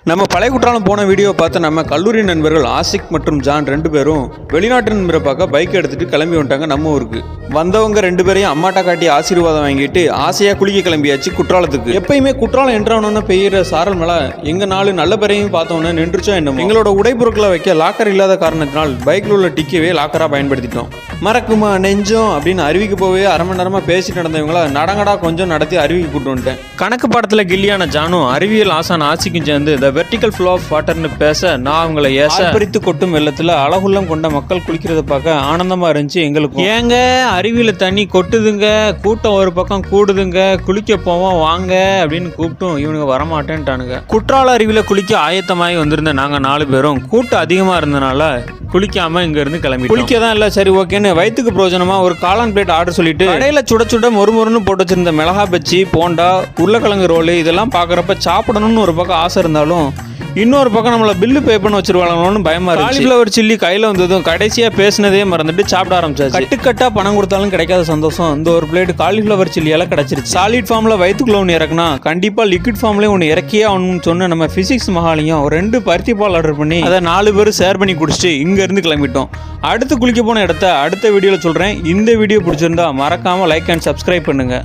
நம்ம பழைய குற்றாலம் போன வீடியோ பார்த்து நம்ம கல்லூரி நண்பர்கள் ஆசிக் மற்றும் ஜான் 2 பேரும் வெளிநாட்டு நண்பரை பார்க்க பைக் எடுத்துட்டு கிளம்பி வந்துட்டாங்க நம்ம ஊருக்கு. வந்தவங்க 2 பேரையும் அம்மாட்டா காட்டி ஆசீர்வாதம் வாங்கிட்டு ஆசையா குளிக்க கிளம்பியாச்சு குற்றாலத்துக்கு. எப்பயுமே குற்றாலம் என்றானோன்னு பெய்யுற சாரல் மழை எங்க நாலு நல்ல பேரையும் பார்த்தோன்னு நின்றுச்சோ என்னமோ. எங்களோட உடைப்பொருட்களை வைக்க லாக்கர் இல்லாத காரணத்தினால் பைக்ல உள்ள டிக்கவே லாக்கரா பயன்படுத்திட்டோம். மறக்குமா நெஞ்சம் அப்படின்னு அருவிக்கு போவே அரை மணி நேரமா பேசிட்டு நடந்தவங்கள நடங்கடா கொஞ்சம் நடத்தி அருவிக்கு கூட்டு வந்துட்டேன். கணக்கு பாடத்துல கில்லியான ஜானும் அறிவியல் ஆசான் ஆசிக்கும் சேர்ந்து த வெர்டிகல் ஃப்ளோ ஆஃப் வாட்டர்னு பேச நான் அவங்களை பிரித்து கொட்டும் வெள்ளத்துல அழகுள்ளம் கொண்ட மக்கள் குளிக்கிறத பார்க்க ஆனந்தமா இருந்துச்சு எங்களுக்கு. ஏங்க அருவியில தண்ணி கொட்டுதுங்க, கூட்டம் ஒரு பக்கம் கூடுதுங்க, குளிக்க போவோம் வாங்க அப்படின்னு கூப்பிட்டும் இவனுங்க வரமாட்டேன்ட்டானுங்க. குற்றால அருவியில குளிக்க ஆயத்தமாகி வந்திருந்த நாங்க 4 பேரும் கூட்டம் அதிகமா இருந்தனால குளிக்காம இங்க இருந்து கிளம்பி குளிக்க தான் இல்ல சரி ஓகேன்னு வயிற்றுக்கு பிரோஜனமா ஒரு காளான் பிளேட் ஆர்டர் சொல்லிட்டு கடையில சுட சுட மொறுமொறுன்னு போட்டு வச்சிருந்த மிளகா பச்சி, போண்டா, உருளைக்கிழங்கு ரோல் இதெல்லாம் பாக்குறப்ப சாப்பிடணும்னு ஒரு பக்கம் ஆசை இருந்தாலும் இன்னொரு பக்கம் நம்மள பில்லு பே பண்ண வச்சிருவாங்களோன்னு பயமா இருக்கு. காலிஃப்ளவர் சில்லி கையில வந்ததும் கடைசியா பேசினதே மறந்துட்டு சாப்பிட ஆரம்பிச்சாச்சு. கட்டுக்கட்டா பணம் கொடுத்தாலும் கிடைக்காத சந்தோஷம் இந்த ஒரு பிளேட் காலிஃப்ளவர் சில்லியால கிடைச்சிருச்சு. சாலிட் ஃபார்ம்ல வயிற்றுக்குள்ள ஒன்று இறக்குனா கண்டிப்பா லிக்விட் ஃபார்ம்லயே ஒன்று இறக்கியே ஆகணும்னு சொன்ன நம்ம பிசிக்ஸ் மகாலியும் 2 பருத்தி பால் ஆர்டர் பண்ணி அதை 4 பேர் ஷேர் பண்ணி குடிச்சிட்டு இங்க இருந்து கிளம்பிட்டோம். அடுத்து குளிக்க போன இடத்த அடுத்த வீடியோல சொல்றேன். இந்த வீடியோ பிடிச்சிருந்தா மறக்காம லைக் அண்ட் சப்ஸ்கிரைப் பண்ணுங்க.